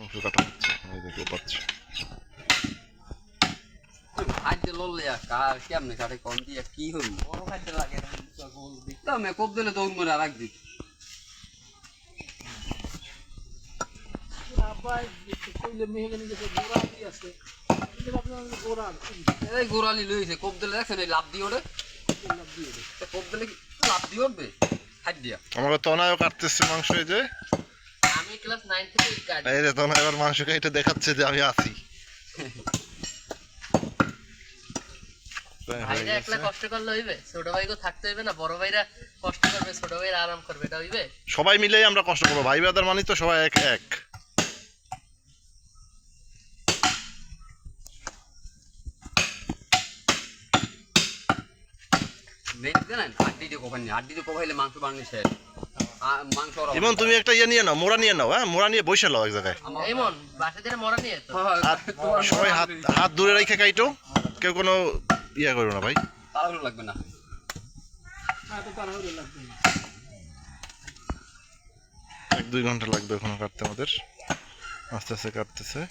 মাংস কাটা হচ্ছে, এই দেখো পাচ্ছি। খাদ্য লড়লে কেমনে কাটে কম দিয়ে কি হইল বড় খাদ্য লাগে না কোপ দিলে দৌড় মরে আর একদিন এই গোড়ালি লইছে কোপ দিলে দেখছেন এই লাভ দিয়ে ওঠে কোপ দিলে কি লাভ দিয়ে উঠবে খাদ্য দিয়া আমাকে তনায়ও কাটতেছে মাংস, এই যে আমি ক্লাস 9 থেকে কাটি। এই যে তনয় এবার মাংস কেটে দেখাচ্ছে যে আমি আছি। ভাইরা একলা কষ্ট করলে হইবে? ছোট ভাইকে থাকতে হইবে না? বড় ভাইরা কষ্ট করবে, ছোট ভাইরা আরাম করবে, এটা হইবে? সবাই মিলেই আমরা কষ্ট করবো, ভাই ব্রাদার মানে তো সবাই এক এক। আড্ডি দিয়ে কোপাইনি আড্ডি দিয়ে কোপাইলে মাংস বানিয়ে শেষ মাংস ইমন তুমি একটা ইয়ে নিয়ে নাও, মোড়া নিয়ে নাও, হ্যাঁ মোড়া নিয়ে বসে নাও এক জায়গায়। এমন বাসা থেকে মরা নিয়ে তো আর সবাই হাত হাত দূরে রেখে কাইটো, কেউ কোনো ইয়া করো না ভাই, তাড়াহুড়ো লাগবে না। 1-2 ঘন্টা লাগবে এখনো কাটতে আমাদের, আস্তে আস্তে কাটতেছে।